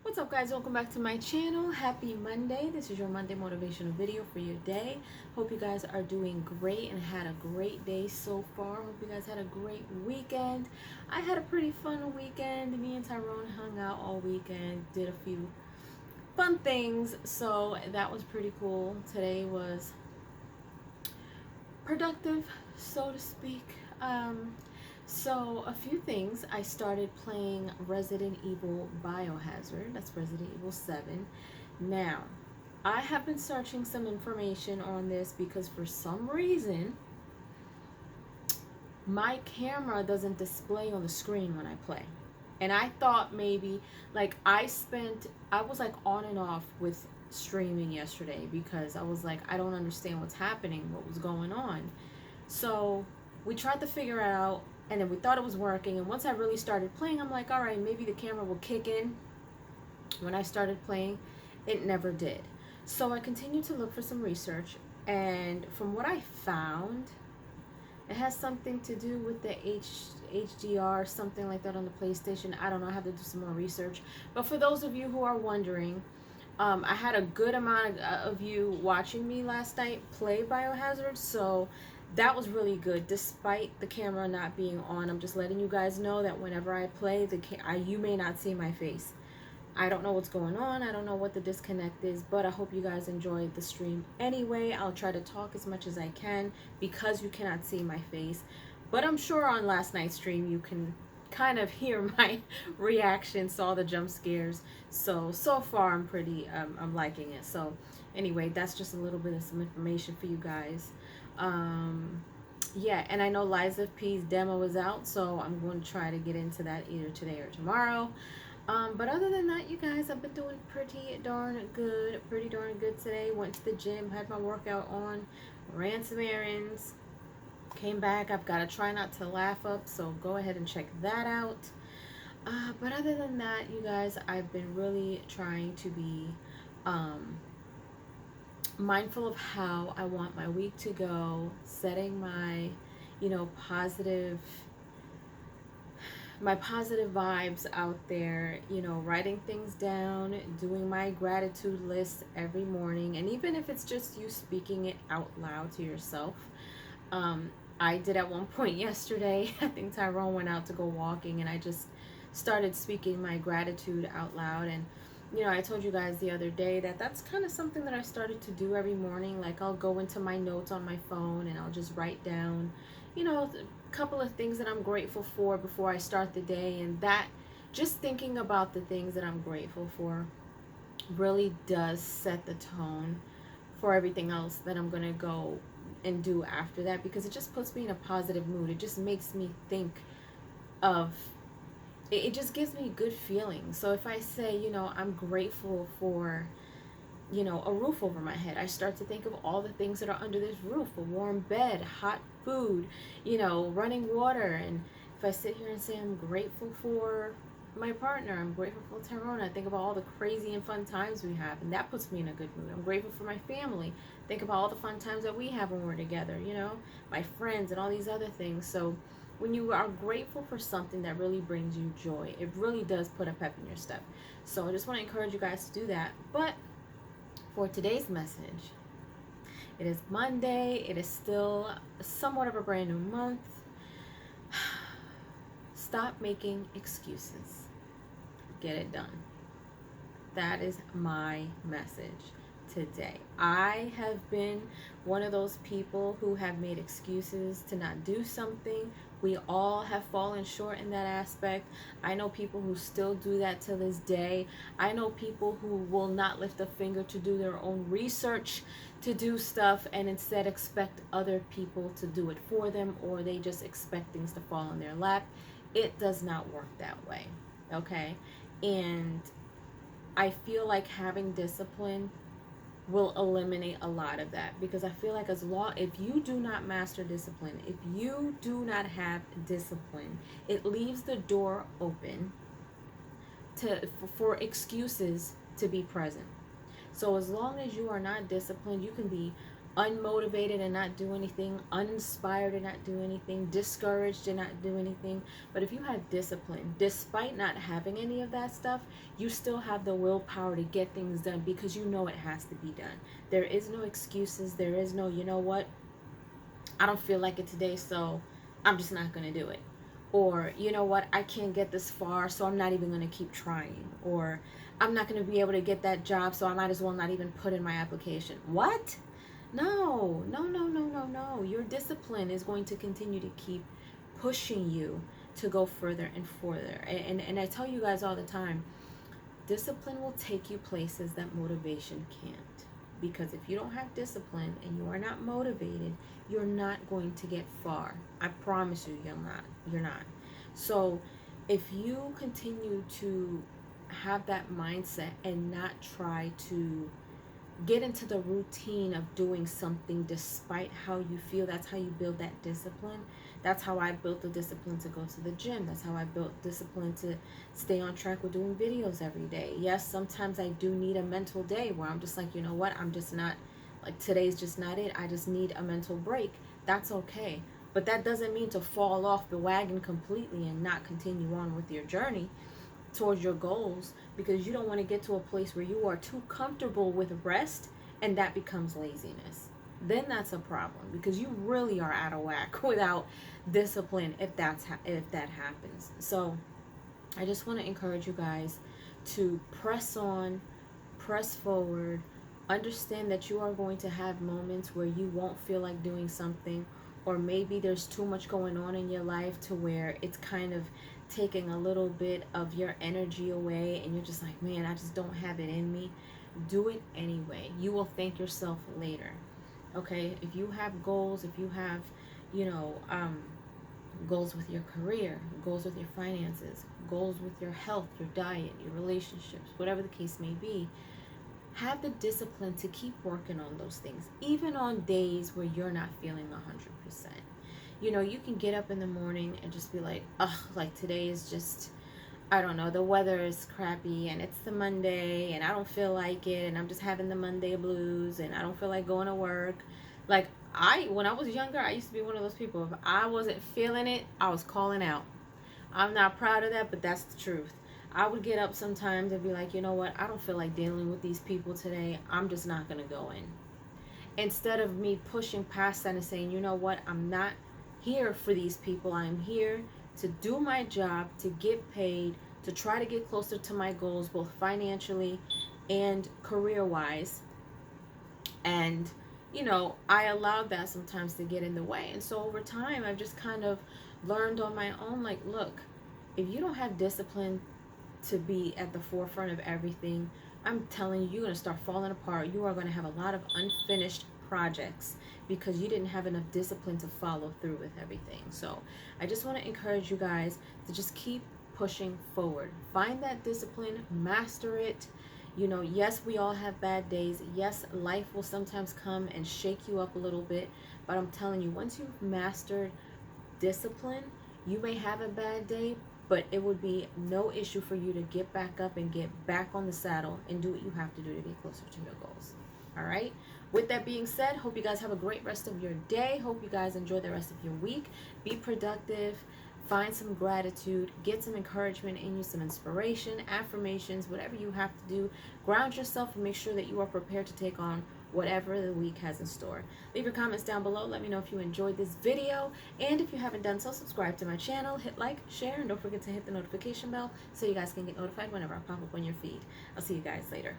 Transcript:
What's up, guys? Welcome back to my channel. Happy Monday. This is your Monday motivational video for your day. Hope you guys are doing great and had a great day so far. Hope you guys had a great weekend. I had a pretty fun weekend. Me and Tyrone hung out all weekend, did a few fun things, so that was pretty cool. Today was productive, so to speak. So a few things. I started playing Resident Evil Biohazard. That's Resident Evil 7. Now, I have been searching some information on this because for some reason my camera doesn't display on the screen when I play. And I thought maybe like I was like on and off with streaming yesterday because I was like, I don't understand what's happening, what was going on. So we tried to figure it out, and then we thought it was working, and once I really started playing, I'm like, all right, maybe the camera will kick in. When I started playing, it never did. So I continued to look for some research, and from what I found, it has something to do with the HDR, something like that on the PlayStation. I don't know, I have to do some more research. But for those of you who are wondering, I had a good amount of you watching me last night play Biohazard, so that was really good despite the camera not being on. I'm just letting you guys know that whenever I play, you may not see my face. I don't know what's going on. I don't know what the disconnect is, but I hope you guys enjoyed the stream anyway. I'll try to talk as much as I can because you cannot see my face, but I'm sure on last night's stream you can kind of hear my reactions to all the jump scares. So far I'm liking it. So anyway, that's just a little bit of some information for you guys. Yeah, and I know Liza P's demo is out, so I'm going to try to get into that either today or tomorrow. But other than that, you guys, I've been doing pretty darn good today. Went to the gym, had my workout on, ran some errands, came back. I've got to try not to laugh up, so go ahead and check that out. But other than that, you guys, I've been really trying to be mindful of how I want my week to go, setting my, positive vibes out there, writing things down, doing my gratitude list every morning. And even if it's just you speaking it out loud to yourself, I did at one point yesterday. I think Tyrone went out to go walking, and I just started speaking my gratitude out loud. And I told you guys the other day that that's kind of something that I started to do every morning. Like, I'll go into my notes on my phone and I'll just write down, a couple of things that I'm grateful for before I start the day. And that, just thinking about the things that I'm grateful for really does set the tone for everything else that I'm going to go and do after that, because it just puts me in a positive mood. It just makes me think of it just gives me good feelings. So if I say, I'm grateful for, a roof over my head, I start to think of all the things that are under this roof: a warm bed, hot food, running water. And if I sit here and say I'm grateful for my partner, I'm grateful for Tyrone, I think about all the crazy and fun times we have, and that puts me in a good mood. I'm grateful for my family, think about all the fun times that we have when we're together, my friends and all these other things. So when you are grateful for something that really brings you joy, it really does put a pep in your step. So I just want to encourage you guys to do that. But for today's message, it is Monday. It is still somewhat of a brand new month. Stop making excuses. Get it done. That is my message today. I have been one of those people who have made excuses to not do something. We all have fallen short in that aspect. I know people who still do that to this day. I know people who will not lift a finger to do their own research, to do stuff, and instead expect other people to do it for them, or they just expect things to fall in their lap. It does not work that way, okay? And I feel like having discipline will eliminate a lot of that, because I feel like if you do not master discipline, if you do not have discipline, it leaves the door open for excuses to be present. So as long as you are not disciplined, you can be unmotivated and not do anything, uninspired and not do anything, discouraged and not do anything. But if you have discipline, despite not having any of that stuff, you still have the willpower to get things done because you know it has to be done. There is no excuses. There is no, you know what, I don't feel like it today, so I'm just not going to do it. Or, you know what, I can't get this far, so I'm not even going to keep trying. Or, I'm not going to be able to get that job, so I might as well not even put in my application. What? No, no, no, no, no, no. Your discipline is going to continue to keep pushing you to go further and further. And I tell you guys all the time, discipline will take you places that motivation can't. Because if you don't have discipline and you are not motivated, you're not going to get far. I promise you, you're not. So if you continue to have that mindset and not try to get into the routine of doing something despite how you feel, that's how you build that discipline. That's how I built the discipline to go to the gym. That's how I built discipline to stay on track with doing videos every day. Yes, sometimes I do need a mental day where I'm just like, you know what, I'm just not, like, today's just not it. I just need a mental break. That's okay. But that doesn't mean to fall off the wagon completely and not continue on with your journey towards your goals, because you don't want to get to a place where you are too comfortable with rest and that becomes laziness. Then that's a problem, because you really are out of whack without discipline if that happens. So I just want to encourage you guys to press on, press forward, understand that you are going to have moments where you won't feel like doing something, or maybe there's too much going on in your life to where it's kind of taking a little bit of your energy away and you're just like, man, I just don't have it in me. Do it anyway. You will thank yourself later. Okay, if you have goals, if you have, you know, goals with your career, goals with your finances, goals with your health, your diet, your relationships, whatever the case may be, have the discipline to keep working on those things, even on days where you're not feeling 100%. You know, you can get up in the morning and just be like, ugh, like today is just, I don't know, the weather is crappy and it's the Monday and I don't feel like it and I'm just having the Monday blues and I don't feel like going to work. Like, when I was younger, I used to be one of those people. If I wasn't feeling it, I was calling out. I'm not proud of that, but that's the truth. I would get up sometimes and be like, you know what, I don't feel like dealing with these people today. I'm just not going to go in. Instead of me pushing past that and saying, you know what, I'm not here for these people. I'm here to do my job, to get paid, to try to get closer to my goals, both financially and career-wise. And, you know, I allowed that sometimes to get in the way. And so over time, I've just kind of learned on my own, like, look, if you don't have discipline to be at the forefront of everything, I'm telling you, you're going to start falling apart. You are going to have a lot of unfinished projects because you didn't have enough discipline to follow through with everything. So I just want to encourage you guys to just keep pushing forward. Find that discipline, master it. You know, yes, we all have bad days. Yes, life will sometimes come and shake you up a little bit. But I'm telling you, once you've mastered discipline, you may have a bad day, but it would be no issue for you to get back up and get back on the saddle and do what you have to do to get closer to your goals. All right. With that being said, hope you guys have a great rest of your day. Hope you guys enjoy the rest of your week. Be productive. Find some gratitude. Get some encouragement in you, some inspiration, affirmations, whatever you have to do. Ground yourself and make sure that you are prepared to take on whatever the week has in store. Leave your comments down below. Let me know if you enjoyed this video. And if you haven't done so, subscribe to my channel, hit like, share, and don't forget to hit the notification bell so you guys can get notified whenever I pop up on your feed. I'll see you guys later.